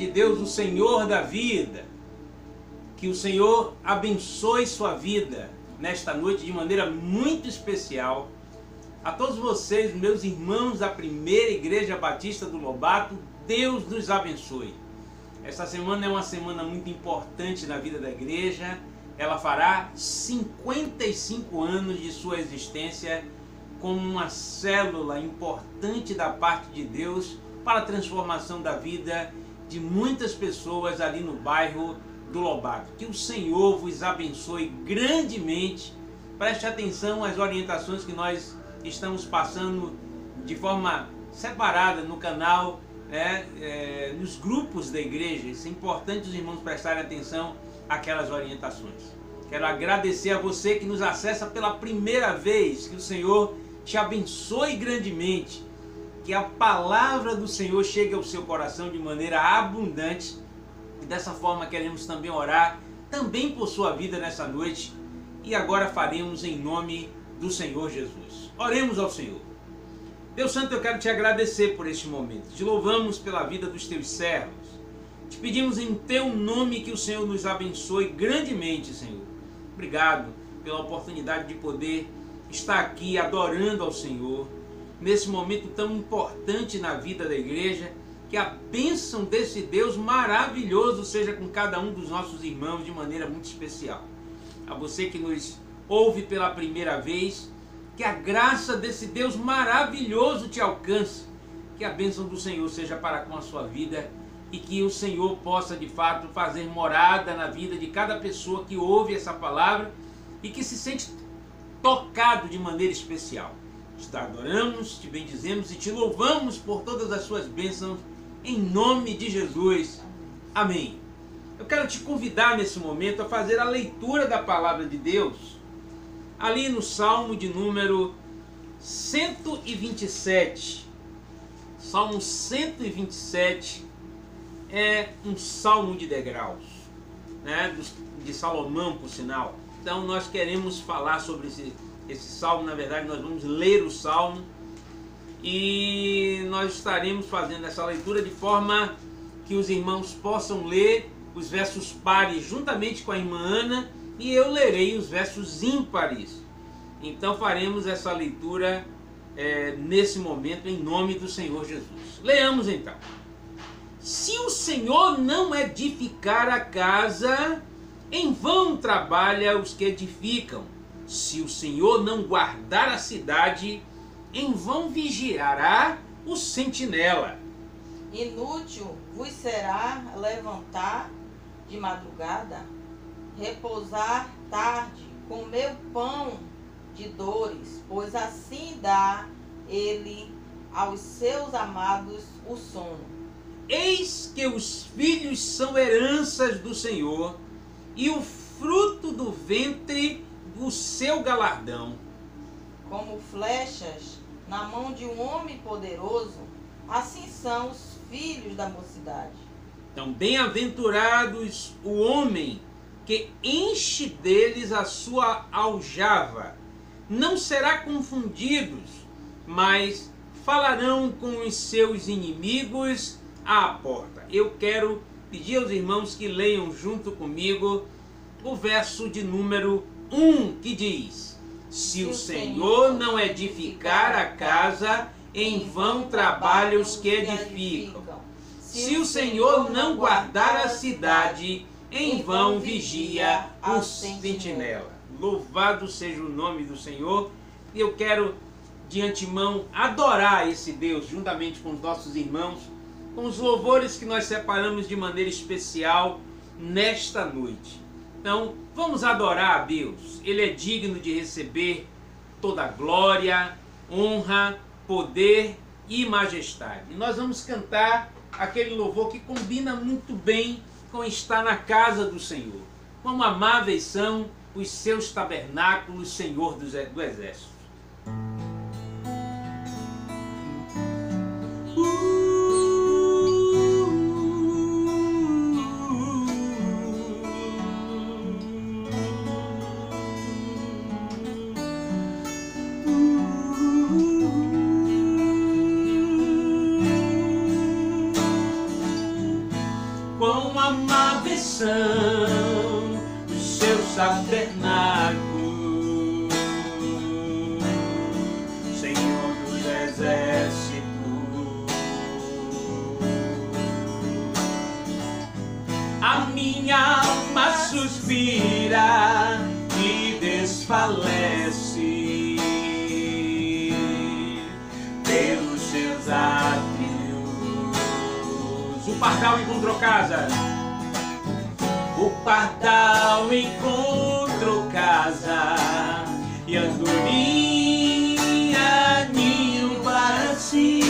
de Deus, o Senhor da vida, que o Senhor abençoe sua vida nesta noite de maneira muito especial. A todos vocês, meus irmãos da Primeira Igreja Batista do Lobato, Deus nos abençoe. Esta semana é uma semana muito importante na vida da igreja. Ela fará 55 anos de sua existência como uma célula importante da parte de Deus para a transformação da vida de muitas pessoas ali no bairro do Lobato. Que o Senhor vos abençoe grandemente. Preste atenção às orientações que nós estamos passando de forma separada no canal, nos grupos da igreja. Isso é importante os irmãos prestarem atenção àquelas orientações. Quero agradecer a você que nos acessa pela primeira vez. Que o Senhor te abençoe grandemente. Que a palavra do Senhor chegue ao seu coração de maneira abundante. E dessa forma queremos também orar também por sua vida nessa noite. E agora faremos em nome do Senhor Jesus. Oremos ao Senhor. Deus Santo, eu quero te agradecer por este momento. Te louvamos pela vida dos teus servos. Te pedimos em teu nome que o Senhor nos abençoe grandemente, Senhor. Obrigado pela oportunidade de poder estar aqui adorando ao Senhor nesse momento tão importante na vida da igreja. Que a bênção desse Deus maravilhoso seja com cada um dos nossos irmãos de maneira muito especial. A você que nos ouve pela primeira vez, que a graça desse Deus maravilhoso te alcance. Que a bênção do Senhor seja para com a sua vida e que o Senhor possa de fato fazer morada na vida de cada pessoa que ouve essa palavra e que se sente tocado de maneira especial. Te adoramos, te bendizemos e te louvamos por todas as suas bênçãos em nome de Jesus. Amém. Eu quero te convidar nesse momento a fazer a leitura da palavra de Deus ali no Salmo de número 127. Salmo 127 é um salmo de degraus, de Salomão, por sinal. Então nós queremos falar sobre esse salmo. Na verdade, nós vamos ler o salmo e nós estaremos fazendo essa leitura de forma que os irmãos possam ler os versos pares juntamente com a irmã Ana, e eu lerei os versos ímpares. Então faremos essa leitura nesse momento em nome do Senhor Jesus. Leamos então. Se o Senhor não edificar a casa, em vão trabalha os que edificam. Se o Senhor não guardar a cidade, em vão vigiará o sentinela. Inútil vos será levantar de madrugada, repousar tarde, comer pão de dores, pois assim dá ele aos seus amados o sono. Eis que os filhos são heranças do Senhor, e o fruto do ventre o seu galardão. Como flechas na mão de um homem poderoso, assim são os filhos da mocidade. Então, bem-aventurados o homem que enche deles a sua aljava. Não será confundidos, mas falarão com os seus inimigos à porta. Eu quero pedir aos irmãos que leiam junto comigo o verso de número 1, que diz: Se o Senhor não edificar a casa, em vão trabalham os que edificam. Se o Senhor não guardar a cidade, em vão vigia o sentinela. Louvado seja o nome do Senhor. E eu quero de antemão adorar esse Deus juntamente com os nossos irmãos, com os louvores que nós separamos de maneira especial nesta noite. Então, vamos adorar a Deus. Ele é digno de receber toda glória, honra, poder e majestade. E nós vamos cantar aquele louvor que combina muito bem com estar na casa do Senhor. Quão amáveis são os seus tabernáculos, Senhor do exército. má versão do seu tabernáculo, Senhor dos exércitos. A minha alma suspira e desfalece pelos seus átrios. O pardal encontrou casa. O pardal encontrou casa e andorinha ninho para si.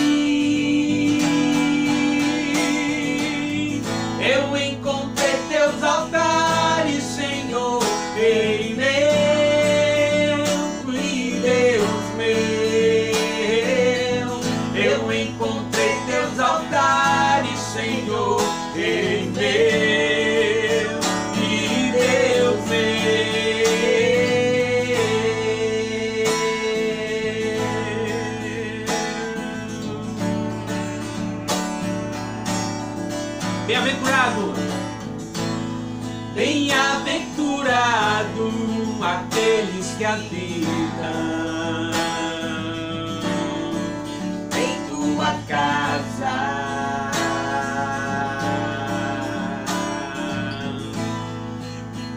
Eu encontrei teus altares, Senhor, em meu e Deus meu. Eu encontrei teus altares, Senhor, em meu e Deus meu. Bem-aventurado, bem-aventurado aqueles que habitam em tua casa,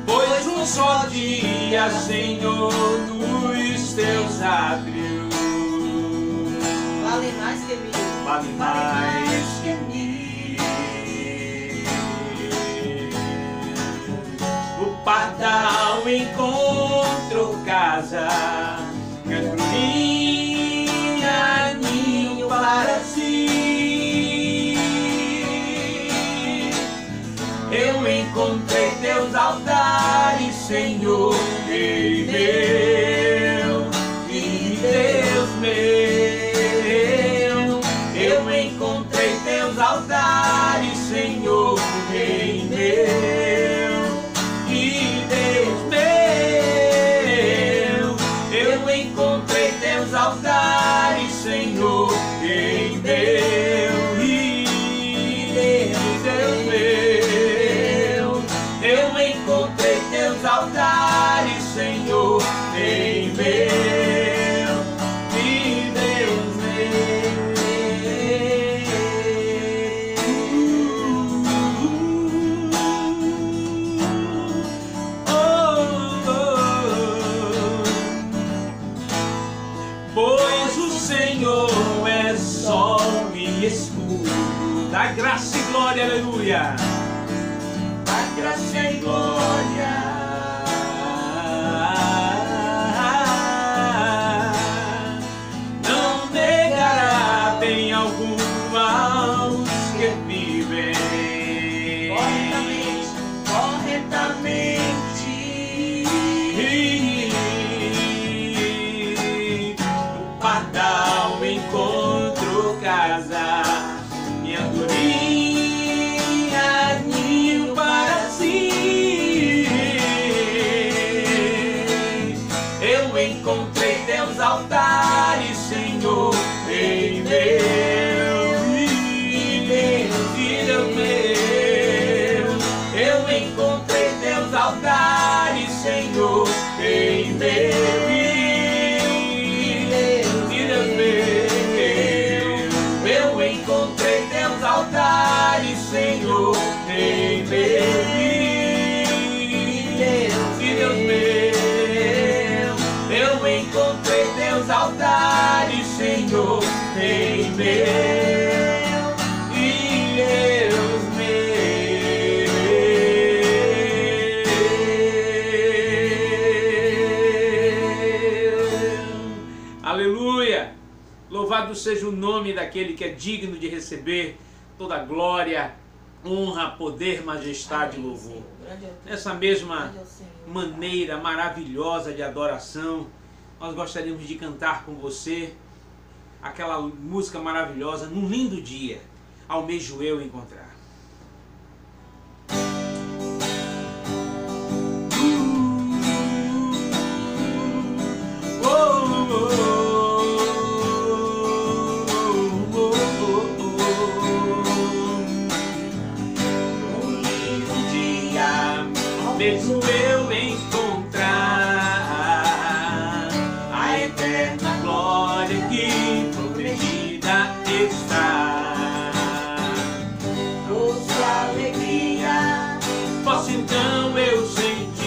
pois um só dia, Senhor, nos teus átrios Vale mais que mil. vale mais que mil. O pardal encontrou casa, andorinha ninho para si. Eu encontrei teus altares, Senhor, em meu e Deus meu. Eu encontrei teus altares, Senhor, em meu e Deus meu. Eu encontrei teus altares, Senhor, em meu e Deus meu. Eu encontrei teus altares, Senhor, em meu e Deus pois o Senhor é sol e escudo, da graça e glória, aleluia, da graça e glória. Não negará bem algum aos que vivem corretamente. O pardal encontrou casa e andorinha ninho para si. Eu encontrei teus altares, Senhor, em meu e Deus meu. Eu encontrei teus altares, Senhor, em meu e Deus meu. Eu encontrei teus altares, Senhor, em meu e Deus meu. Eu encontrei teus altares, Senhor, em meu e Deus meu. Aleluia! Louvado seja o nome daquele que é digno de receber toda glória, honra, poder, majestade e louvor. Nessa mesma maneira maravilhosa de adoração, nós gostaríamos de cantar com você aquela música maravilhosa, Num Lindo Dia, Almejo Eu Encontrar. mesmo eu encontrar a eterna glória que prometida está. Doce alegria Posso então eu sentir,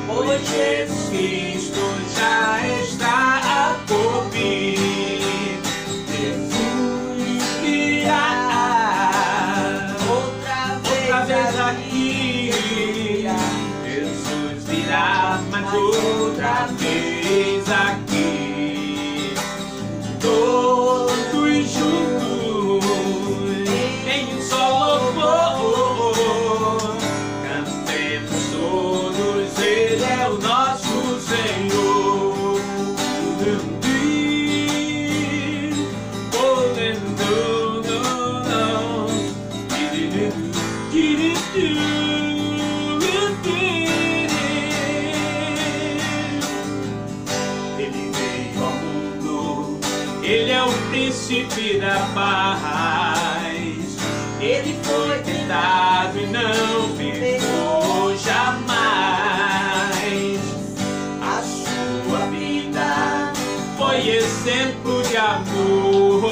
pois Jesus Cristo já está a por vir. Jesus virá outra vez aqui. Jesus virá mais outra vez aqui. Todos juntos em um só louvor, cantemos todos, Ele é o nosso Senhor. Ele veio ao mundo, Ele é o príncipe da paz. Ele foi tentado e não pecou jamais. A sua vida foi exemplo de amor.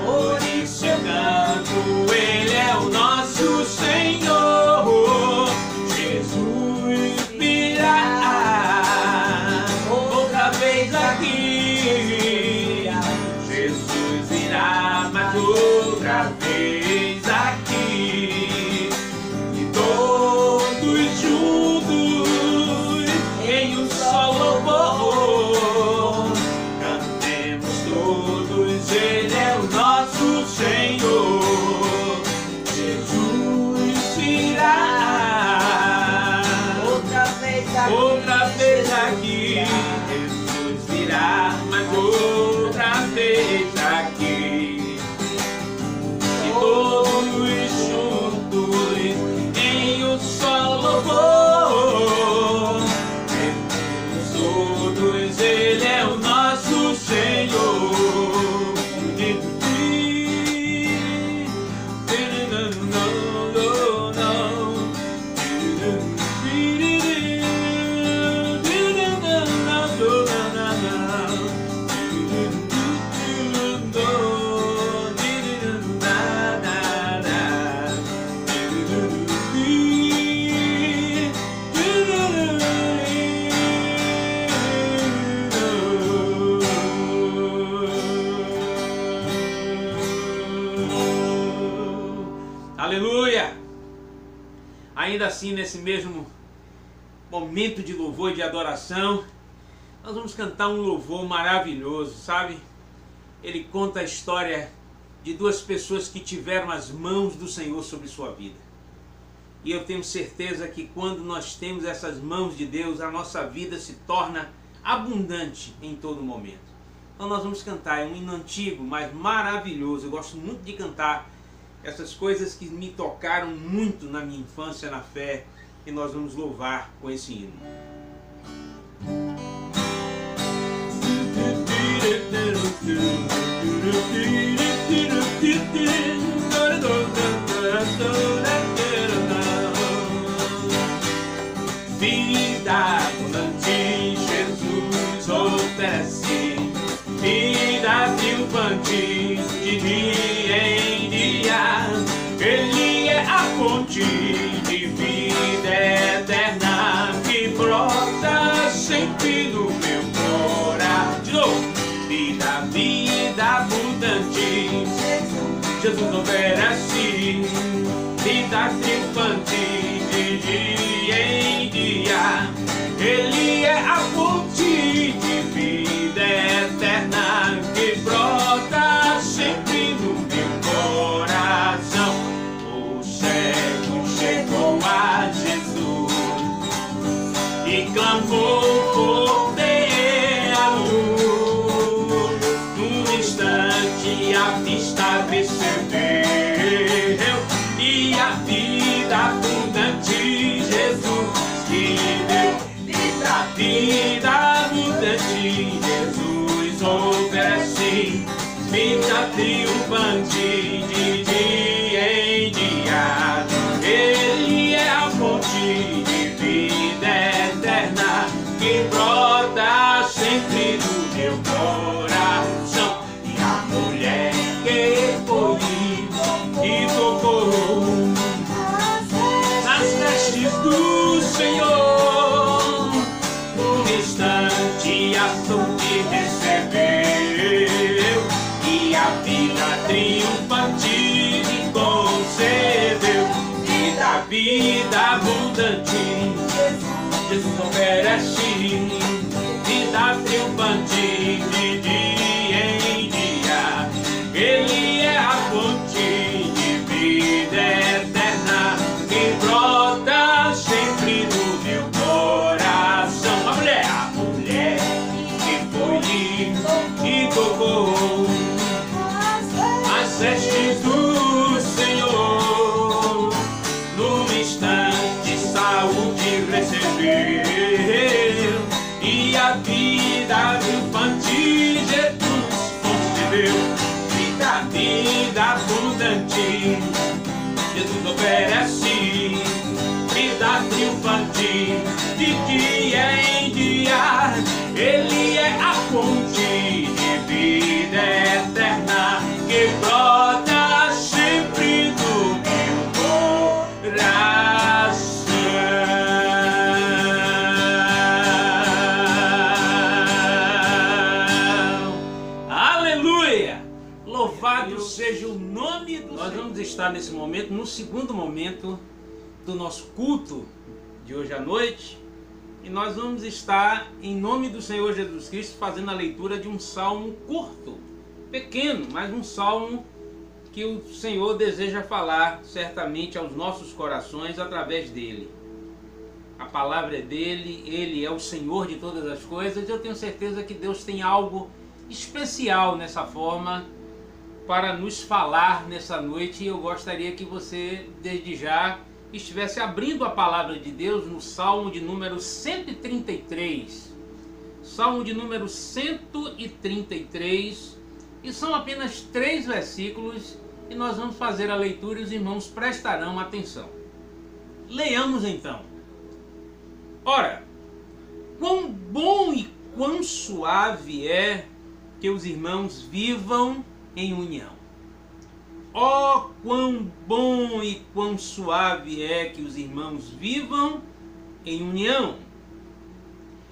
Por isso eu canto, Ele é o nosso Senhor. Jesus virá outra vez aqui. Jesus virá mais outra vez aqui. E todos juntos em um só louvor, cantemos todos, Ele é o nosso Senhor. Jesus virá outra vez aqui. Jesus virá mais outra vez aqui. E todos juntos em um só louvor, cantemos todos, Ele é o nosso Senhor. Aleluia! Ainda assim, nesse mesmo momento de louvor e de adoração, nós vamos cantar um louvor maravilhoso, sabe? Ele conta a história de duas pessoas que tiveram as mãos do Senhor sobre sua vida. E eu tenho certeza que quando nós temos essas mãos de Deus, a nossa vida se torna abundante em todo momento. Então nós vamos cantar, é um hino antigo, mas maravilhoso. Eu gosto muito de cantar essas coisas que me tocaram muito na minha infância, na fé, e nós vamos louvar com esse hino. Vida abundante Jesus oferece, vida triunfante de dia em dia. Ele é a fonte de vida eterna que brota sempre no meu coração. Vida abundante Jesus oferece, vida triunfante de dia em dia. Ele é a fonte de vida eterna que brota sempre no meu coração. O cego chegou vida abundante. Jesus oferece vida triunfante de dia em dia. Ele é a fonte de vida eterna que brota sempre no meu coração. A mulher que foi e tocou as vestes do Senhor, num instante saúde recebeu, e a vida triunfante Jesus concedeu. Vida abundante, Jesus oferece vida triunfante de dia em dia. Ele é a fonte de vida eterna que brota sempre do meu coração. Aleluia! Louvado seja o nome do Senhor. Nós vamos estar nesse momento, no segundo momento do nosso culto de hoje à noite, e nós vamos estar, em nome do Senhor Jesus Cristo, fazendo a leitura de um salmo curto, pequeno, mas um salmo que o Senhor deseja falar certamente aos nossos corações através dele. A palavra é dele, ele é o Senhor de todas as coisas. Eu tenho certeza que Deus tem algo especial nessa forma para nos falar nessa noite, e eu gostaria que você, desde já, estivesse abrindo a palavra de Deus no Salmo de número 133. Salmo de número 133, e são apenas 3 versículos, e nós vamos fazer a leitura e os irmãos prestarão atenção. Leiamos então. Ora, quão bom e quão suave é que os irmãos vivam em união. Oh, quão bom e quão suave é que os irmãos vivam em união.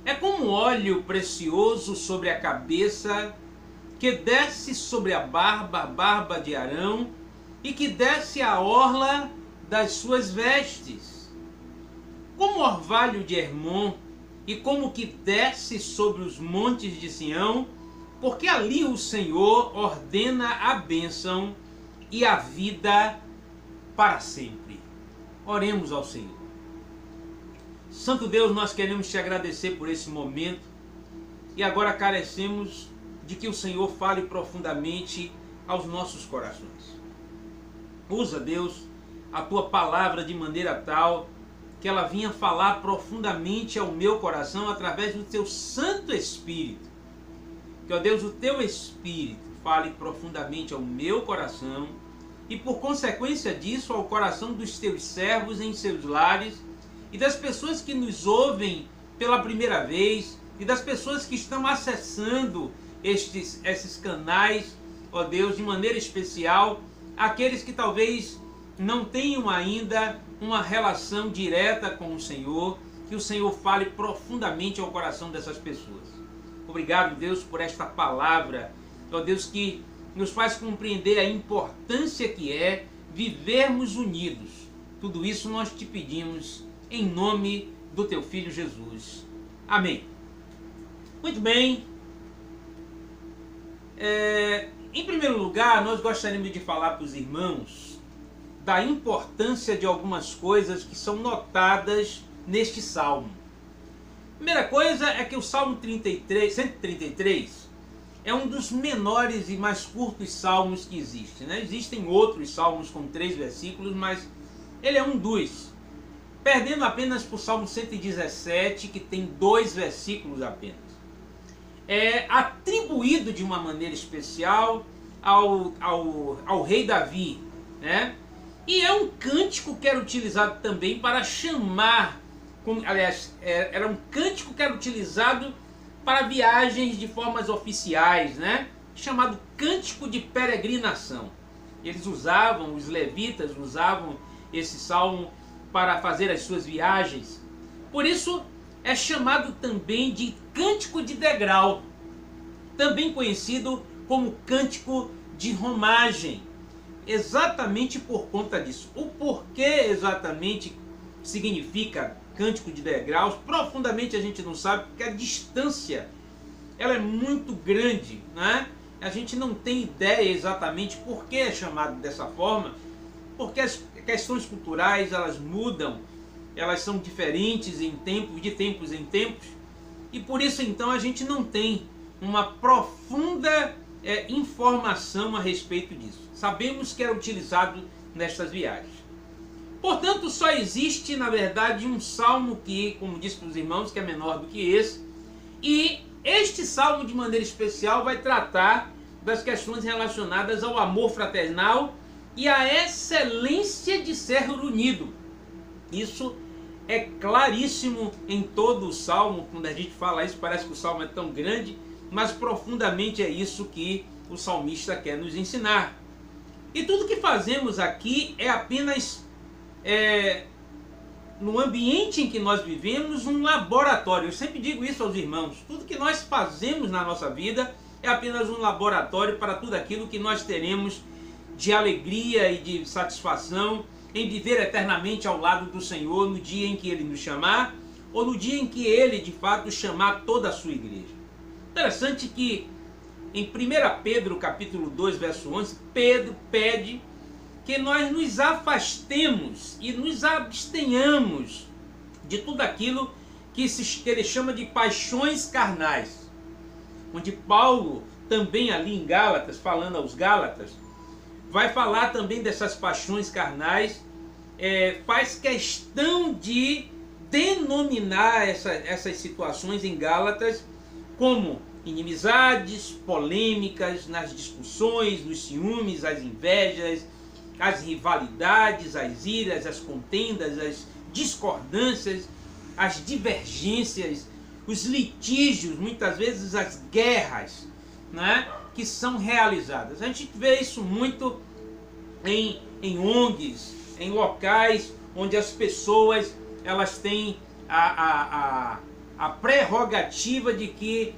É como óleo precioso sobre a cabeça, que desce sobre a barba de Arão, e que desce a orla das suas vestes. Como orvalho de Hermon, e como que desce sobre os montes de Sião, porque ali o Senhor ordena a bênção e a vida para sempre. Oremos ao Senhor. Santo Deus, nós queremos te agradecer por esse momento, e agora carecemos de que o Senhor fale profundamente aos nossos corações. Usa, Deus, a tua palavra de maneira tal que ela vinha falar profundamente ao meu coração através do teu Santo Espírito. Que, ó Deus, o teu Espírito fale profundamente ao meu coração e, por consequência disso, ao coração dos teus servos em seus lares e das pessoas que nos ouvem pela primeira vez e das pessoas que estão acessando esses canais, ó Deus, de maneira especial, aqueles que talvez não tenham ainda uma relação direta com o Senhor, que o Senhor fale profundamente ao coração dessas pessoas. Obrigado, Deus, por esta palavra, ó Deus, que nos faz compreender a importância que é vivermos unidos. Tudo isso nós te pedimos em nome do teu Filho Jesus. Amém. Muito bem. Em primeiro lugar, nós gostaríamos de falar para os irmãos da importância de algumas coisas que são notadas neste salmo. Primeira coisa é que o Salmo 133 é um dos menores e mais curtos salmos que existem, né? Existem outros salmos com 3 versículos, mas ele é um dos. Perdendo apenas para o Salmo 117, que tem 2 versículos apenas. É atribuído de uma maneira especial ao rei Davi, né? E é um cântico que era utilizado também para chamar, era um cântico que era utilizado para viagens de formas oficiais, né? Chamado cântico de peregrinação. Eles usavam, os levitas usavam esse salmo para fazer as suas viagens. Por isso é chamado também de cântico de degrau, também conhecido como cântico de romagem. exatamente por conta disso. O porquê exatamente significa cântico de degraus, profundamente a gente não sabe, porque a distância ela é muito grande, né? A gente não tem ideia exatamente por que é chamado dessa forma, porque as questões culturais elas mudam, elas são diferentes de tempos em tempos, e por isso então a gente não tem uma profunda informação a respeito disso. Sabemos que era utilizado nestas viagens. Portanto, só existe, na verdade, um salmo que, como disse para os irmãos, que é menor do que esse. E este salmo, de maneira especial, vai tratar das questões relacionadas ao amor fraternal e à excelência de ser unido. Isso é claríssimo em todo o salmo. Quando a gente fala isso, parece que o salmo é tão grande, mas profundamente é isso que o salmista quer nos ensinar. E tudo que fazemos aqui é apenas, no ambiente em que nós vivemos, um laboratório. Eu sempre digo isso aos irmãos. Tudo que nós fazemos na nossa vida é apenas um laboratório para tudo aquilo que nós teremos de alegria e de satisfação em viver eternamente ao lado do Senhor no dia em que Ele nos chamar, ou no dia em que Ele, de fato, chamar toda a sua igreja. Interessante que em 1 Pedro capítulo 2, verso 11, Pedro pede que nós nos afastemos e nos abstenhamos de tudo aquilo que ele chama de paixões carnais. Onde Paulo, também ali em Gálatas, falando aos Gálatas, vai falar também dessas paixões carnais, faz questão de denominar essas situações em Gálatas como inimizades, polêmicas, nas discussões, nos ciúmes, as invejas, as rivalidades, as iras, as contendas, as discordâncias, as divergências, os litígios, muitas vezes as guerras, né, que são realizadas. A gente vê isso muito em ONGs, em locais onde as pessoas elas têm a prerrogativa de que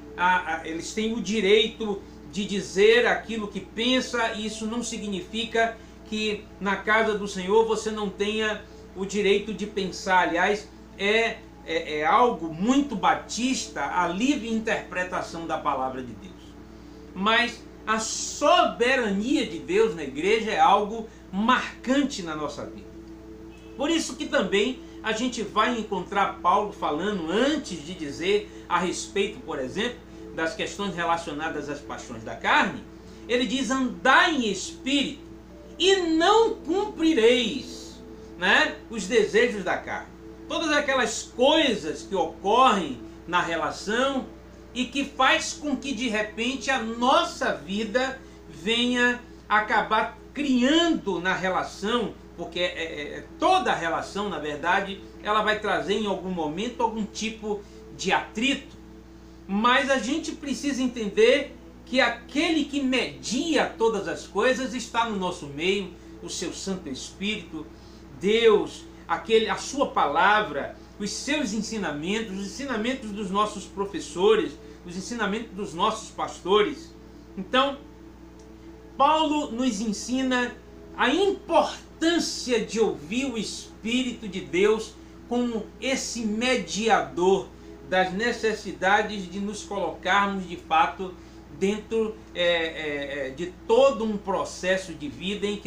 eles têm o direito de dizer aquilo que pensa, e isso não significa que na casa do Senhor você não tenha o direito de pensar. Aliás, é algo muito batista a livre interpretação da palavra de Deus. Mas a soberania de Deus na igreja é algo marcante na nossa vida. Por isso que também a gente vai encontrar Paulo falando, antes de dizer a respeito, por exemplo, das questões relacionadas às paixões da carne, ele diz: andai em espírito e não cumprireis, né, os desejos da carne. Todas aquelas coisas que ocorrem na relação e que faz com que de repente a nossa vida venha acabar criando na relação, porque toda a relação, na verdade, ela vai trazer em algum momento algum tipo de atrito, mas a gente precisa entender que aquele que media todas as coisas está no nosso meio, o seu Santo Espírito, Deus, a sua palavra, os seus ensinamentos, os ensinamentos dos nossos professores, os ensinamentos dos nossos pastores. Então, Paulo nos ensina a importância de ouvir o Espírito de Deus como esse mediador das necessidades de nos colocarmos de fato dentro de todo um processo de vida em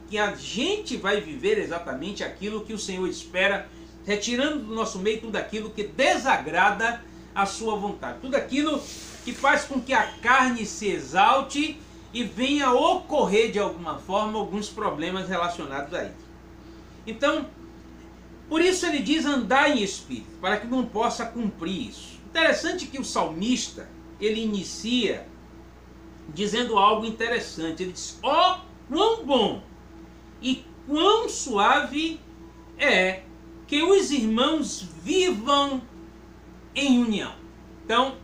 que a gente vai viver exatamente aquilo que o Senhor espera, retirando do nosso meio tudo aquilo que desagrada a sua vontade, tudo aquilo que faz com que a carne se exalte e venha ocorrer de alguma forma alguns problemas relacionados a isso. Então, por isso ele diz andar em espírito, para que não possa cumprir isso. Interessante que o salmista, ele inicia dizendo algo interessante. Ele diz: ó, quão bom e quão suave é que os irmãos vivam em união. Então,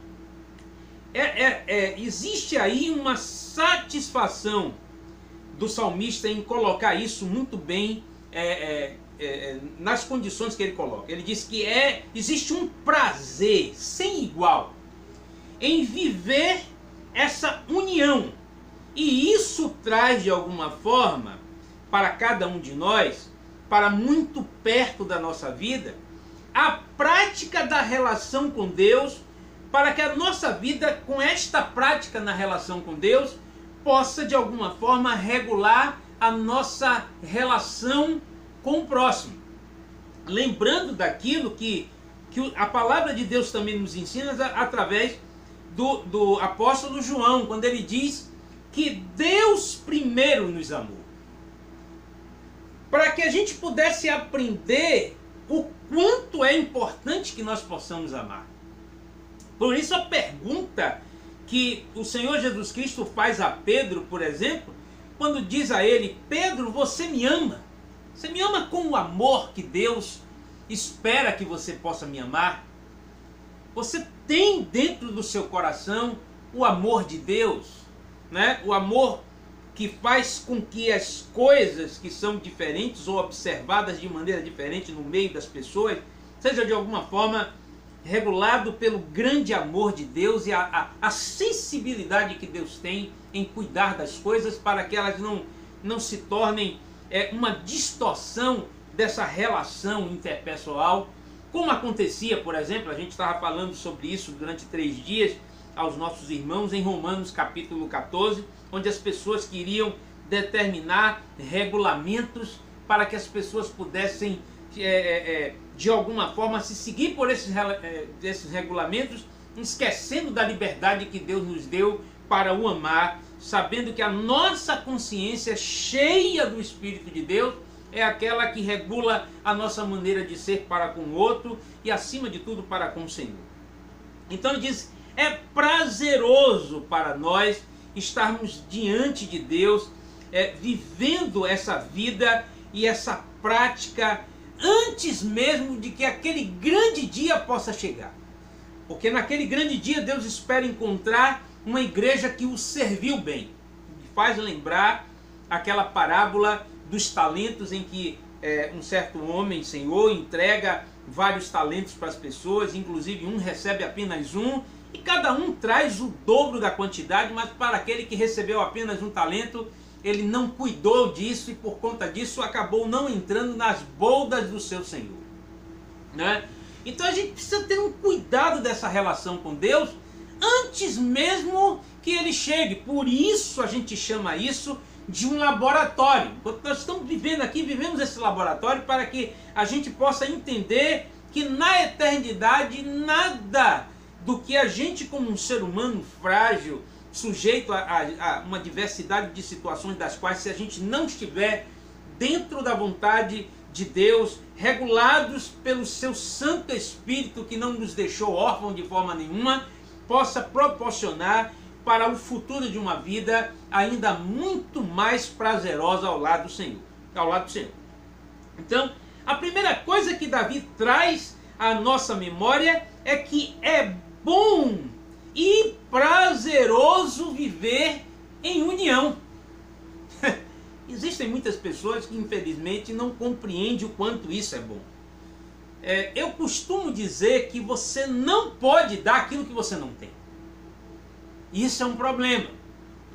existe aí uma satisfação do salmista em colocar isso muito bem nas condições que ele coloca. Ele diz que existe um prazer sem igual em viver essa união E isso traz de alguma forma para cada um de nós, para muito perto da nossa vida, a prática da relação com Deus, para que a nossa vida, com esta prática na relação com Deus, possa de alguma forma regular a nossa relação com o próximo. Lembrando daquilo que a palavra de Deus também nos ensina através do apóstolo João, quando ele diz que Deus primeiro nos amou. Para que a gente pudesse aprender o quanto é importante que nós possamos amar. Por isso a pergunta que o Senhor Jesus Cristo faz a Pedro, por exemplo, quando diz a ele: Pedro, você me ama? Você me ama com o amor que Deus espera que você possa me amar? Você tem dentro do seu coração o amor de Deus, né? O amor que faz com que as coisas que são diferentes ou observadas de maneira diferente no meio das pessoas, seja de alguma forma regulado pelo grande amor de Deus e a sensibilidade que Deus tem em cuidar das coisas para que elas não se tornem uma distorção dessa relação interpessoal, como acontecia, por exemplo, a gente estava falando sobre isso durante 3 dias aos nossos irmãos em Romanos capítulo 14, onde as pessoas queriam determinar regulamentos para que as pessoas pudessem de alguma forma se seguir por esses regulamentos, esquecendo da liberdade que Deus nos deu para o amar, sabendo que a nossa consciência cheia do Espírito de Deus é aquela que regula a nossa maneira de ser para com o outro e acima de tudo para com o Senhor. Então ele diz: é prazeroso para nós estarmos diante de Deus, vivendo essa vida e essa prática antes mesmo de que aquele grande dia possa chegar. Porque naquele grande dia Deus espera encontrar uma igreja que o serviu bem. Me faz lembrar aquela parábola dos talentos em que um certo homem, senhor, entrega vários talentos para as pessoas, inclusive um recebe apenas um, e cada um traz o dobro da quantidade, mas para aquele que recebeu apenas um talento, ele não cuidou disso e por conta disso acabou não entrando nas boldas do seu Senhor, né? Então a gente precisa ter um cuidado dessa relação com Deus antes mesmo que ele chegue. Por isso a gente chama isso de um laboratório. Enquanto nós estamos vivendo aqui, vivemos esse laboratório para que a gente possa entender que na eternidade nada do que a gente como um ser humano frágil, sujeito a uma diversidade de situações das quais, se a gente não estiver dentro da vontade de Deus, regulados pelo seu Santo Espírito que não nos deixou órfãos de forma nenhuma, possa proporcionar para o futuro de uma vida ainda muito mais prazerosa ao lado do Senhor. Então, a primeira coisa que Davi traz à nossa memória é que é bom e prazeroso viver em união. Existem muitas pessoas que infelizmente não compreendem o quanto isso é bom. Eu costumo dizer que você não pode dar aquilo que você não tem. Isso é um problema.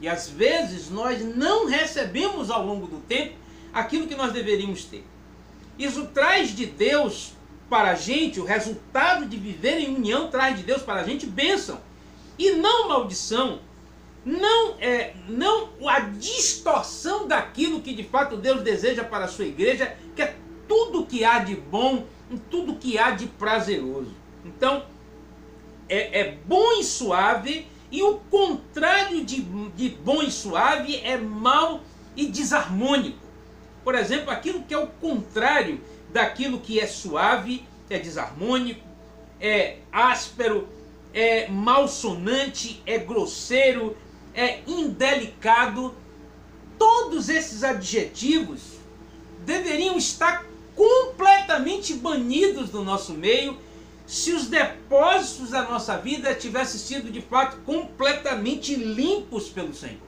E às vezes nós não recebemos ao longo do tempo aquilo que nós deveríamos ter. Isso traz de Deus para a gente, o resultado de viver em união traz de Deus para a gente bênção. E não maldição. Não a distorção daquilo que de fato Deus deseja para a sua igreja, que é tudo que há de bom e tudo que há de prazeroso. Então, é bom e suave, e o contrário de bom e suave é mau e desarmônico. Por exemplo, aquilo que é o contrário daquilo que é suave, é desarmônico, é áspero, é malsonante, é grosseiro, é indelicado. Todos esses adjetivos deveriam estar completamente banidos do nosso meio se os depósitos da nossa vida tivessem sido de fato completamente limpos pelo Senhor.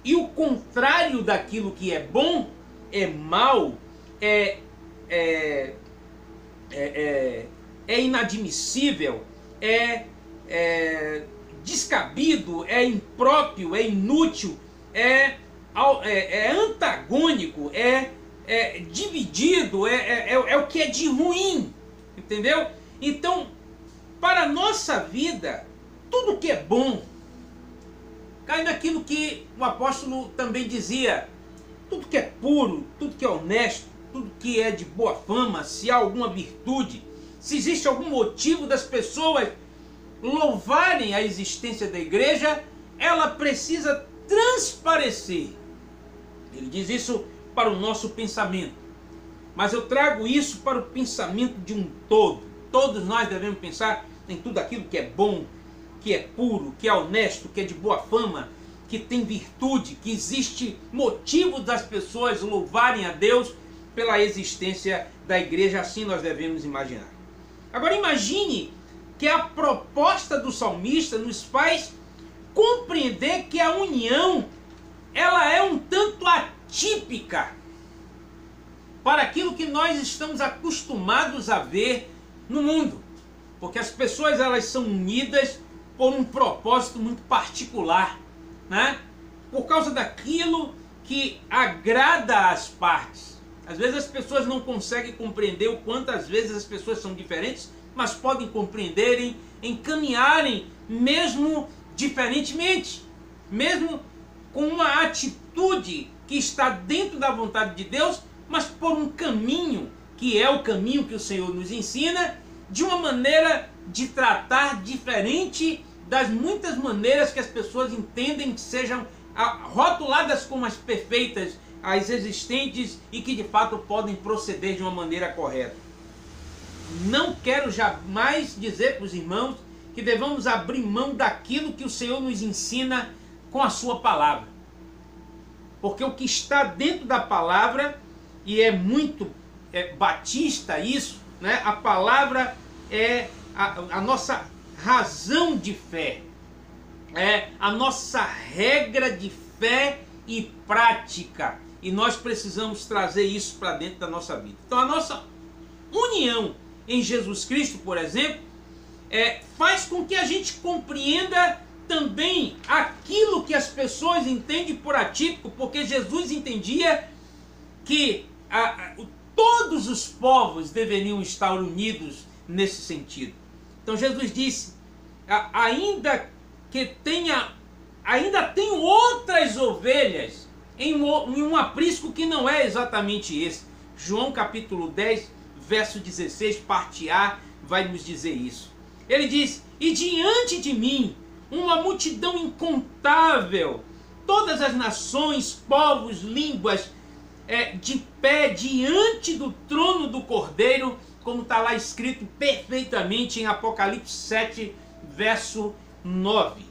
E o contrário daquilo que é bom, é mal, é inadmissível, é descabido, é impróprio, é inútil, é antagônico, é dividido, é o que é de ruim, entendeu? Então, para a nossa vida, tudo que é bom, cai naquilo que o apóstolo também dizia, tudo que é puro, tudo que é honesto, tudo que é de boa fama, se há alguma virtude, se existe algum motivo das pessoas louvarem a existência da igreja, ela precisa transparecer. Ele diz isso para o nosso pensamento, mas eu trago isso para o pensamento de um todo. Todos nós devemos pensar em tudo aquilo que é bom, que é puro, que é honesto, que é de boa fama, que tem virtude, que existe motivo das pessoas louvarem a Deus pela existência da igreja. Assim nós devemos imaginar. Agora imagine que a proposta do salmista nos faz compreender que a união, ela é um tanto atípica para aquilo que nós estamos acostumados a ver no mundo. Porque as pessoas, elas são unidas por um propósito muito particular, né? Por causa daquilo que agrada às partes. Às vezes as pessoas não conseguem compreender o quanto às vezes as pessoas são diferentes, mas podem compreenderem, encaminharem mesmo diferentemente, mesmo com uma atitude que está dentro da vontade de Deus, mas por um caminho que é o caminho que o Senhor nos ensina, de uma maneira de tratar diferente das muitas maneiras que as pessoas entendem que sejam rotuladas como as perfeitas, as existentes e que de fato podem proceder de uma maneira correta. Não quero jamais dizer para os irmãos que devamos abrir mão daquilo que o Senhor nos ensina com a sua palavra. Porque o que está dentro da palavra, e é muito batista isso, né? A palavra é a nossa razão de fé, é a nossa regra de fé e prática. E nós precisamos trazer isso para dentro da nossa vida. Então a nossa união em Jesus Cristo, por exemplo, faz com que a gente compreenda também aquilo que as pessoas entendem por atípico, porque Jesus entendia que todos os povos deveriam estar unidos nesse sentido. Então Jesus disse, ainda tenho outras ovelhas em um aprisco que não é exatamente esse. João capítulo 10, verso 16, parte A, vai nos dizer isso. Ele diz, e diante de mim uma multidão incontável, todas as nações, povos, línguas, de pé diante do trono do Cordeiro, como está lá escrito perfeitamente em Apocalipse 7, verso 9.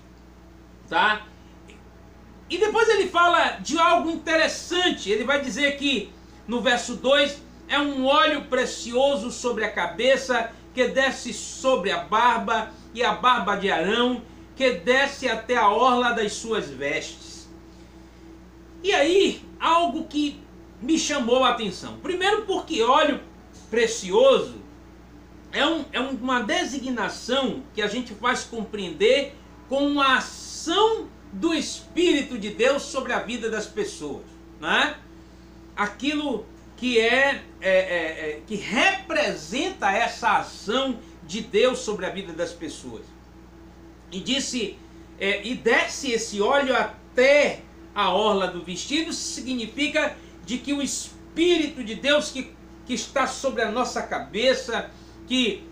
Tá? E depois ele fala de algo interessante. Ele vai dizer que no verso 2, é um óleo precioso sobre a cabeça, que desce sobre a barba, e a barba de Arão, que desce até a orla das suas vestes. E aí, algo que me chamou a atenção. Primeiro porque óleo precioso é uma designação que a gente faz compreender com a ação do Espírito de Deus sobre a vida das pessoas, né? Aquilo que que representa essa ação de Deus sobre a vida das pessoas. E disse, e desce esse óleo até a orla do vestido, significa de que o Espírito de Deus que está sobre a nossa cabeça, que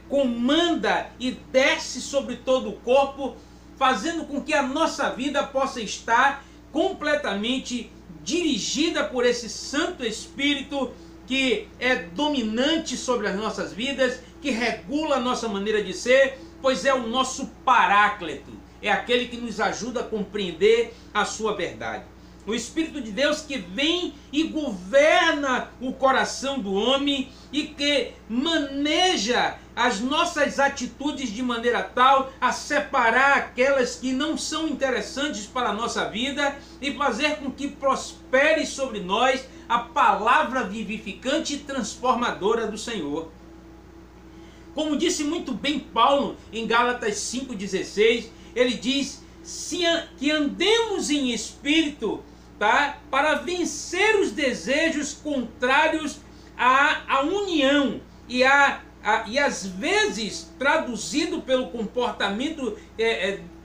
comanda e desce sobre todo o corpo, fazendo com que a nossa vida possa estar completamente dirigida por esse Santo Espírito que é dominante sobre as nossas vidas, que regula a nossa maneira de ser, pois é o nosso Paráclito, é aquele que nos ajuda a compreender a sua verdade. O Espírito de Deus que vem e governa o coração do homem e que maneja as nossas atitudes de maneira tal a separar aquelas que não são interessantes para a nossa vida e fazer com que prospere sobre nós a palavra vivificante e transformadora do Senhor. Como disse muito bem Paulo em Gálatas 5,16, ele diz que andemos em espírito, tá? Para vencer os desejos contrários à união e às vezes traduzido pelo comportamento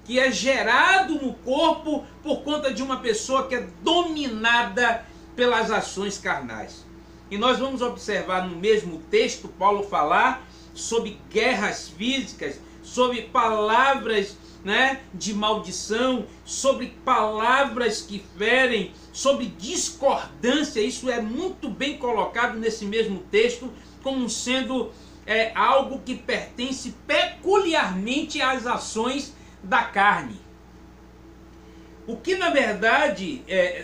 que é gerado no corpo por conta de uma pessoa que é dominada pelas ações carnais. E nós vamos observar no mesmo texto Paulo falar sobre guerras físicas, sobre palavras, né, de maldição, sobre palavras que ferem, sobre discordância. Isso é muito bem colocado nesse mesmo texto como sendo algo que pertence peculiarmente às ações da carne. O que na verdade,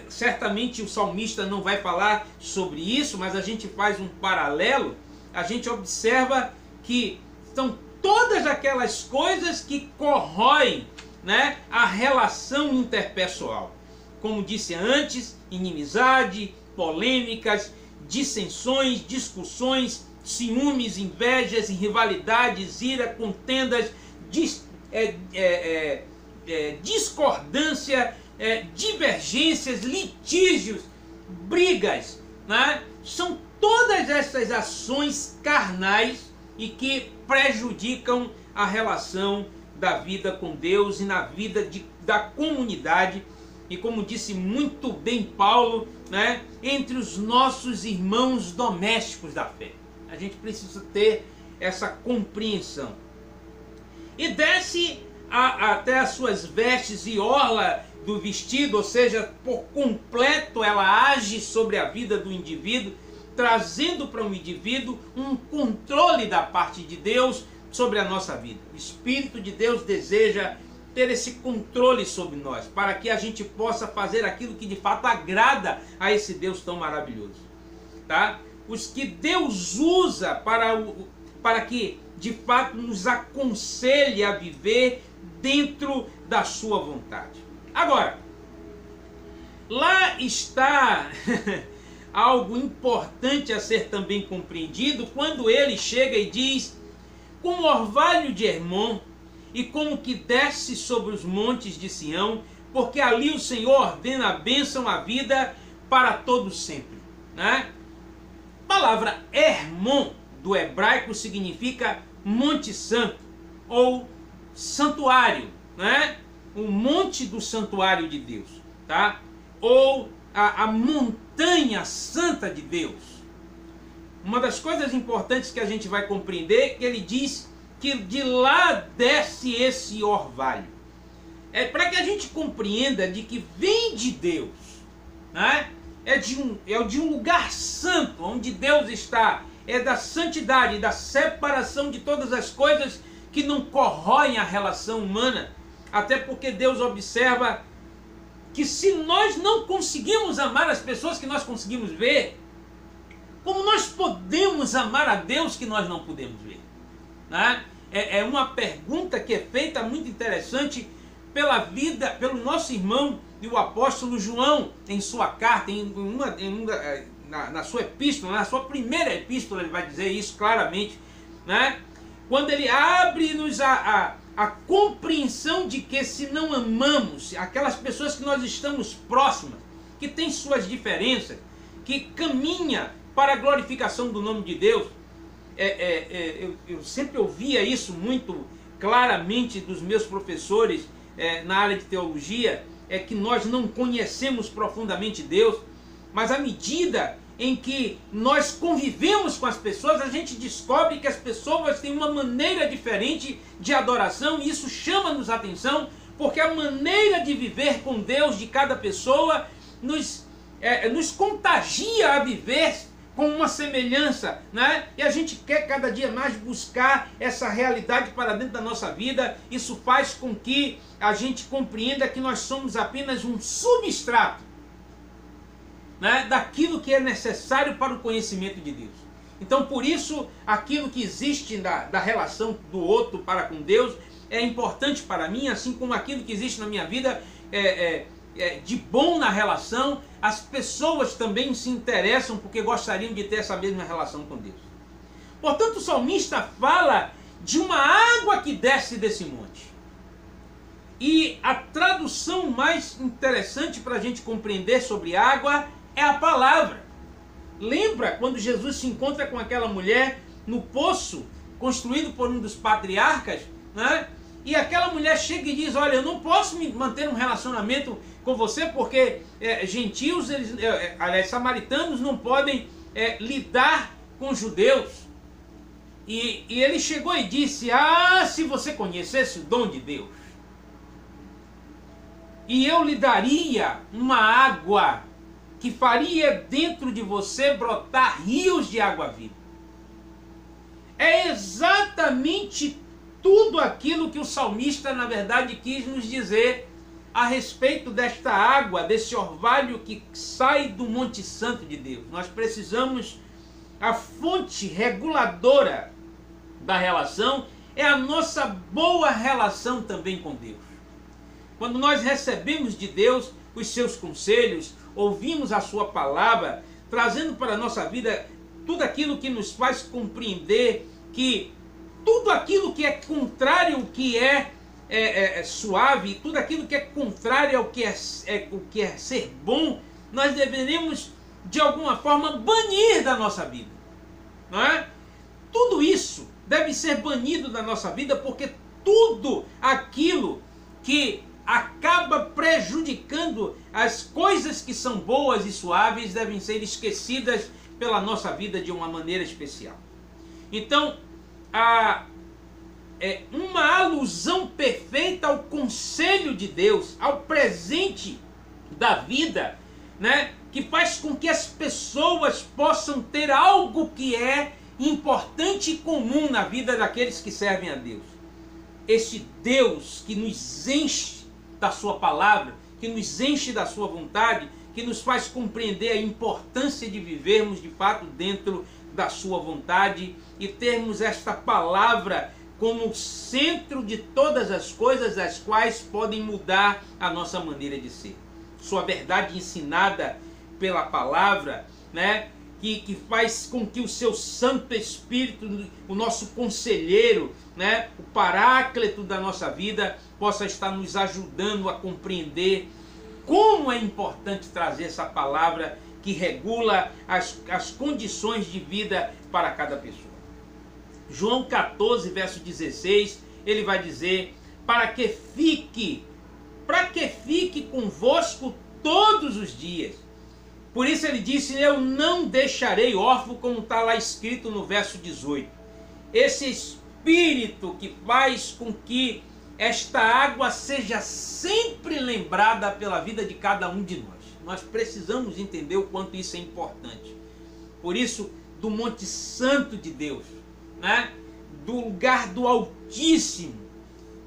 certamente o salmista não vai falar sobre isso, mas a gente faz um paralelo, a gente observa que são todas aquelas coisas que corroem, né, a relação interpessoal. Como disse antes, inimizade, polêmicas, dissensões, discussões, ciúmes, invejas, rivalidades, ira, contendas, discordância, divergências, litígios, brigas, né? São todas essas ações carnais e que prejudicam a relação da vida com Deus e na vida da comunidade. E como disse muito bem Paulo, né, entre os nossos irmãos domésticos da fé. A gente precisa ter essa compreensão. E desce até as suas vestes e orla do vestido, ou seja, por completo ela age sobre a vida do indivíduo, trazendo para um indivíduo um controle da parte de Deus sobre a nossa vida. O Espírito de Deus deseja ter esse controle sobre nós, para que a gente possa fazer aquilo que de fato agrada a esse Deus tão maravilhoso. Tá? Os que Deus usa para que de fato nos aconselhe a viver dentro da sua vontade. Agora, lá está algo importante a ser também compreendido quando ele chega e diz: como orvalho de Hermon e como que desce sobre os montes de Sião, porque ali o Senhor ordena a bênção, a vida para todos sempre. Né? A palavra Hermon do hebraico significa Monte Santo ou santuário, né? O monte do santuário de Deus, tá? Ou a montanha santa de Deus. Uma das coisas importantes que a gente vai compreender é que ele diz que de lá desce esse orvalho. É para que a gente compreenda de que vem de Deus, né? É de um lugar santo, onde Deus está. É da santidade, da separação de todas as coisas que não corroem a relação humana. Até porque Deus observa que se nós não conseguimos amar as pessoas que nós conseguimos ver, como nós podemos amar a Deus que nós não podemos ver? Né? É uma pergunta que é feita muito interessante pelo nosso irmão e o apóstolo João, em sua carta, na sua epístola, na sua primeira epístola, ele vai dizer isso claramente, né? Quando ele abre-nos a compreensão de que se não amamos aquelas pessoas que nós estamos próximas, que têm suas diferenças, que caminha para a glorificação do nome de Deus, eu sempre ouvia isso muito claramente dos meus professores na área de teologia, é que nós não conhecemos profundamente Deus, mas à medida em que nós convivemos com as pessoas, a gente descobre que as pessoas têm uma maneira diferente de adoração, e isso chama-nos a atenção, porque a maneira de viver com Deus de cada pessoa nos contagia a viver com uma semelhança, né? E a gente quer cada dia mais buscar essa realidade para dentro da nossa vida. Isso faz com que a gente compreenda que nós somos apenas um substrato, né, daquilo que é necessário para o conhecimento de Deus. Então, por isso, aquilo que existe da relação do outro para com Deus é importante para mim, assim como aquilo que existe na minha vida de bom na relação, as pessoas também se interessam porque gostariam de ter essa mesma relação com Deus. Portanto, o salmista fala de uma água que desce desse monte. E a tradução mais interessante para a gente compreender sobre água é a palavra. Lembra quando Jesus se encontra com aquela mulher no poço construído por um dos patriarcas, né? E aquela mulher chega e diz: olha, eu não posso me manter um relacionamento com você porque gentios, aliás, samaritanos não podem lidar com judeus. E ele chegou e disse: ah, se você conhecesse o dom de Deus, e eu lhe daria uma água que faria dentro de você brotar rios de água viva. É exatamente tudo aquilo que o salmista, na verdade, quis nos dizer a respeito desta água, desse orvalho que sai do Monte Santo de Deus. Nós precisamos, a fonte reguladora da relação é a nossa boa relação também com Deus. Quando nós recebemos de Deus os seus conselhos, ouvimos a sua palavra, trazendo para a nossa vida tudo aquilo que nos faz compreender que tudo aquilo que é contrário ao que é suave, tudo aquilo que é contrário ao que é ser bom, nós deveremos de alguma forma banir da nossa vida, não é? Tudo isso deve ser banido da nossa vida, porque tudo aquilo que acaba prejudicando as coisas que são boas e suaves devem ser esquecidas pela nossa vida de uma maneira especial. Então, uma alusão perfeita ao conselho de Deus, ao presente da vida, né, que faz com que as pessoas possam ter algo que é importante e comum na vida daqueles que servem a Deus. Esse Deus que nos enche da sua palavra, que nos enche da sua vontade, que nos faz compreender a importância de vivermos de fato dentro da sua vontade e termos esta palavra como centro de todas as coisas, as quais podem mudar a nossa maneira de ser. Sua verdade ensinada pela palavra, né, que faz com que o seu Santo Espírito, o nosso conselheiro, né, o paráclito da nossa vida, possa estar nos ajudando a compreender como é importante trazer essa palavra que regula as condições de vida para cada pessoa. João 14, verso 16, ele vai dizer: para que fique convosco todos os dias. Por isso ele disse: eu não deixarei órfão, como está lá escrito no verso 18. Esse Espírito que faz com que esta água seja sempre lembrada pela vida de cada um de nós. Nós precisamos entender o quanto isso é importante. Por isso, do Monte Santo de Deus, né, do lugar do Altíssimo,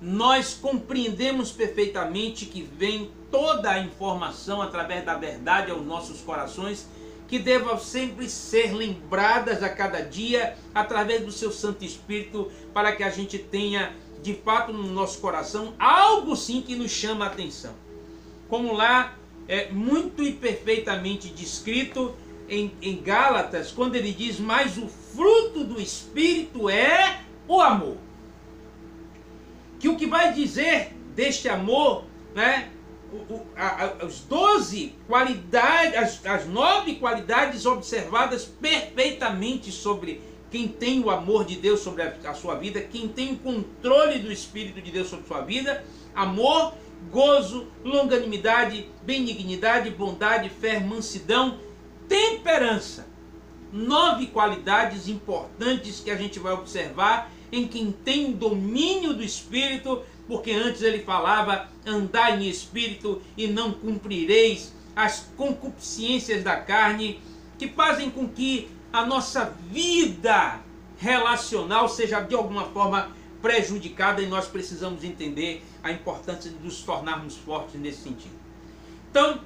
nós compreendemos perfeitamente que vem toda a informação através da verdade aos nossos corações, que devam sempre ser lembradas a cada dia através do seu Santo Espírito, para que a gente tenha de fato no nosso coração algo sim que nos chama a atenção. Como lá é muito e perfeitamente descrito em Gálatas, quando ele diz: mas o fruto do Espírito é o amor. Que o que vai dizer deste amor, né, as 12 qualidades, as 9 qualidades observadas perfeitamente sobre quem tem o amor de Deus sobre a sua vida, quem tem o controle do Espírito de Deus sobre a sua vida: amor, gozo, longanimidade, benignidade, bondade, fé, mansidão, temperança. 9 qualidades importantes que a gente vai observar em quem tem o domínio do Espírito, porque antes ele falava: andai em Espírito e não cumprireis as concupiscências da carne, que fazem com que a nossa vida relacional seja de alguma forma prejudicada, e nós precisamos entender a importância de nos tornarmos fortes nesse sentido. Então,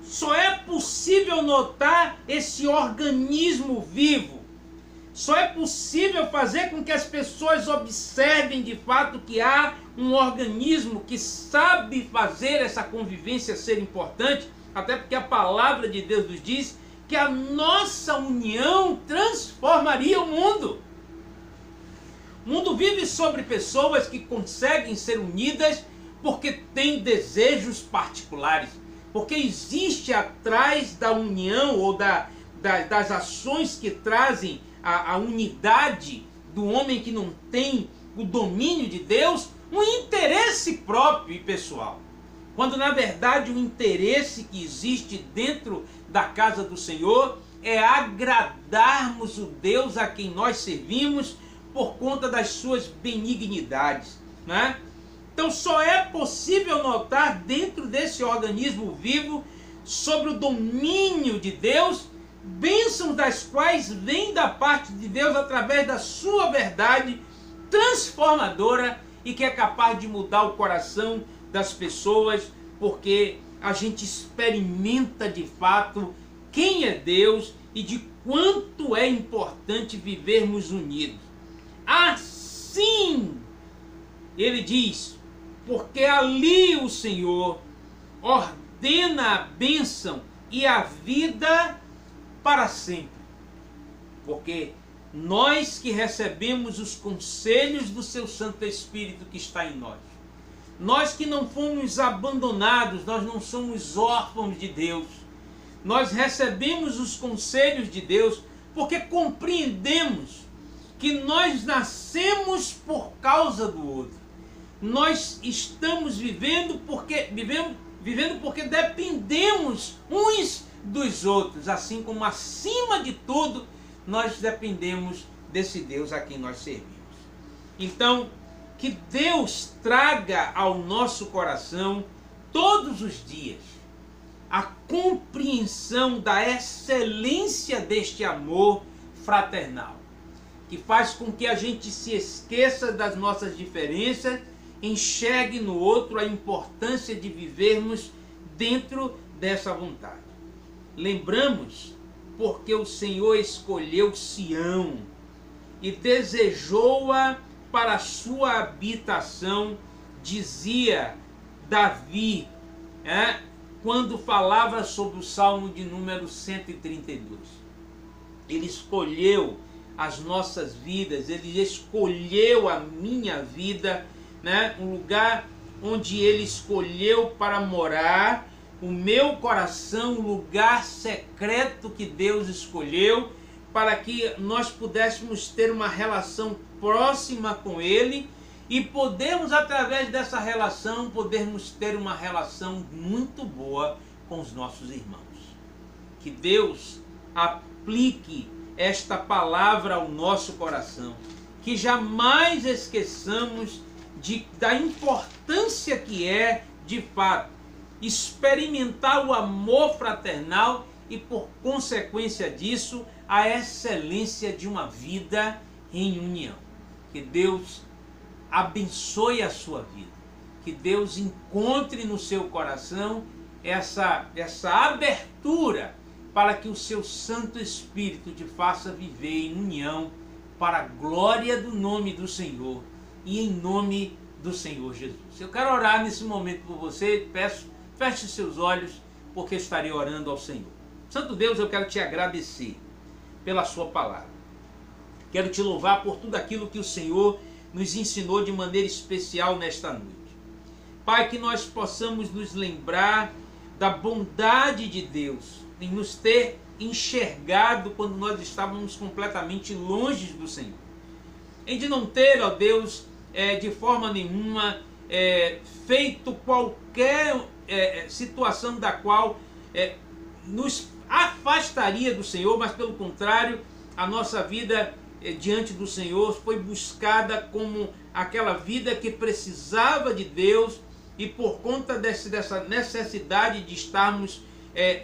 só é possível notar esse organismo vivo, só é possível fazer com que as pessoas observem de fato que há um organismo que sabe fazer essa convivência ser importante, até porque a palavra de Deus nos diz que a nossa união transformaria o mundo. O mundo vive sobre pessoas que conseguem ser unidas porque tem desejos particulares, porque existe atrás da união ou das ações que trazem a unidade do homem que não tem o domínio de Deus, um interesse próprio e pessoal. Quando na verdade o interesse que existe dentro da casa do Senhor é agradarmos o Deus a quem nós servimos por conta das suas benignidades, né? Então só é possível notar dentro desse organismo vivo, sobre o domínio de Deus, bênçãos das quais vêm da parte de Deus através da sua verdade transformadora e que é capaz de mudar o coração das pessoas, porque a gente experimenta de fato quem é Deus e de quanto é importante vivermos unidos. Assim, ele diz, porque ali o Senhor ordena a bênção e a vida para sempre. Porque nós que recebemos os conselhos do seu Santo Espírito que está em nós, nós que não fomos abandonados, nós não somos órfãos de Deus, nós recebemos os conselhos de Deus porque compreendemos que nós nascemos por causa do outro. Nós estamos vivendo porque dependemos uns dos outros, assim como acima de tudo nós dependemos desse Deus a quem nós servimos. Então, que Deus traga ao nosso coração todos os dias a compreensão da excelência deste amor fraternal, que faz com que a gente se esqueça das nossas diferenças, enxergue no outro a importância de vivermos dentro dessa vontade. Lembramos porque o Senhor escolheu Sião e desejou-a para a sua habitação, dizia Davi, quando falava sobre o Salmo de número 132. Ele escolheu as nossas vidas, ele escolheu a minha vida, um lugar onde ele escolheu para morar, o meu coração, o lugar secreto que Deus escolheu, para que nós pudéssemos ter uma relação próxima com ele e podermos, através dessa relação, podermos ter uma relação muito boa com os nossos irmãos. Que Deus aplique esta palavra ao nosso coração, que jamais esqueçamos da importância que é, de fato, experimentar o amor fraternal e, por consequência disso, a excelência de uma vida em união. Que Deus abençoe a sua vida, que Deus encontre no seu coração essa abertura para que o seu Santo Espírito te faça viver em união para a glória do nome do Senhor e em nome do Senhor Jesus. Eu quero orar nesse momento por você, peço, feche seus olhos, porque estarei orando ao Senhor. Santo Deus, eu quero te agradecer pela sua palavra. Quero te louvar por tudo aquilo que o Senhor nos ensinou de maneira especial nesta noite. Pai, que nós possamos nos lembrar da bondade de Deus em nos ter enxergado quando nós estávamos completamente longe do Senhor. Em de não ter, ó Deus, de forma nenhuma feito qualquer situação da qual nos afastaria do Senhor, mas pelo contrário, a nossa vida diante do Senhor foi buscada como aquela vida que precisava de Deus, e por conta dessa necessidade de estarmos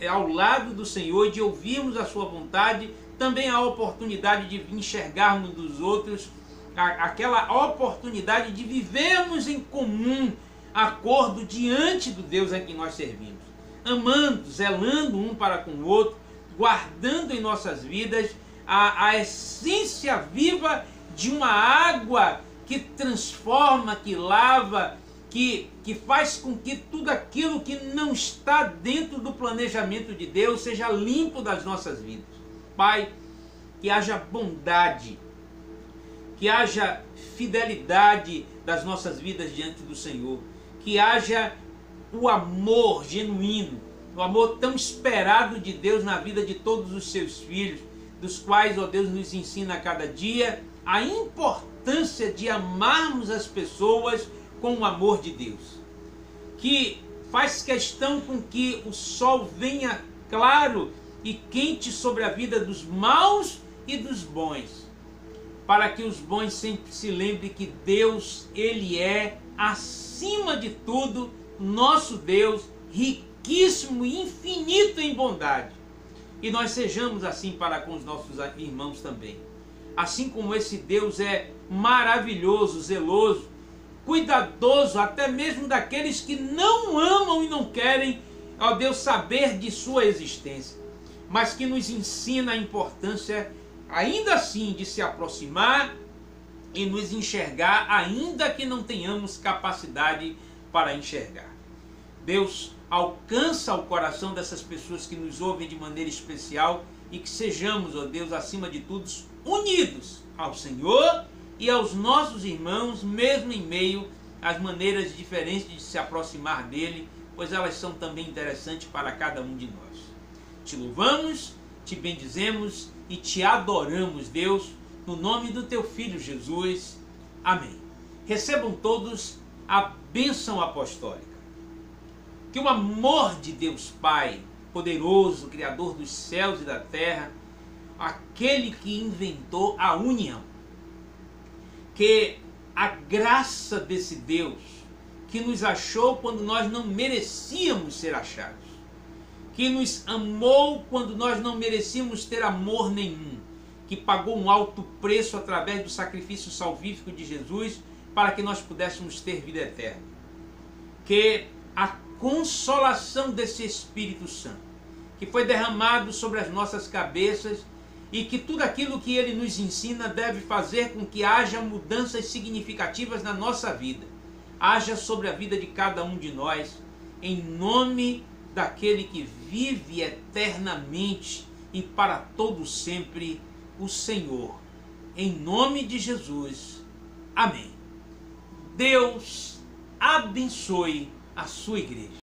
ao lado do Senhor e de ouvirmos a sua vontade, também a oportunidade de enxergarmos dos outros, aquela oportunidade de vivermos em comum acordo diante do Deus a quem nós servimos, amando, zelando um para com o outro, guardando em nossas vidas a essência viva de uma água que transforma, que lava, que faz com que tudo aquilo que não está dentro do planejamento de Deus seja limpo das nossas vidas. Pai, que haja bondade, que haja fidelidade das nossas vidas diante do Senhor, que haja o amor genuíno, o amor tão esperado de Deus na vida de todos os seus filhos, dos quais, ó Deus, nos ensina a cada dia a importância de amarmos as pessoas com o amor de Deus, que faz questão com que o sol venha claro e quente sobre a vida dos maus e dos bons, para que os bons sempre se lembrem que Deus, Ele é, acima de tudo, nosso Deus, riquíssimo e infinito em bondade. E nós sejamos assim para com os nossos irmãos também. Assim como esse Deus é maravilhoso, zeloso, cuidadoso, até mesmo daqueles que não amam e não querem, ó Deus, saber de sua existência, mas que nos ensina a importância, ainda assim, de se aproximar e nos enxergar, ainda que não tenhamos capacidade para enxergar. Deus, alcança o coração dessas pessoas que nos ouvem de maneira especial e que sejamos, ó Deus, acima de tudo, unidos ao Senhor e aos nossos irmãos, mesmo em meio às maneiras diferentes de se aproximar dele, pois elas são também interessantes para cada um de nós. Te louvamos, te bendizemos e te adoramos, Deus, no nome do teu Filho Jesus. Amém. Recebam todos a bênção apostólica. Que o amor de Deus Pai, poderoso, Criador dos céus e da terra, aquele que inventou a união, que a graça desse Deus, que nos achou quando nós não merecíamos ser achados, que nos amou quando nós não merecíamos ter amor nenhum, que pagou um alto preço através do sacrifício salvífico de Jesus para que nós pudéssemos ter vida eterna. Que a consolação desse Espírito Santo, que foi derramado sobre as nossas cabeças, e que tudo aquilo que ele nos ensina deve fazer com que haja mudanças significativas na nossa vida, haja sobre a vida de cada um de nós, em nome daquele que vive eternamente e para todo sempre, o Senhor. Em nome de Jesus. Amém. Deus abençoe a sua igreja.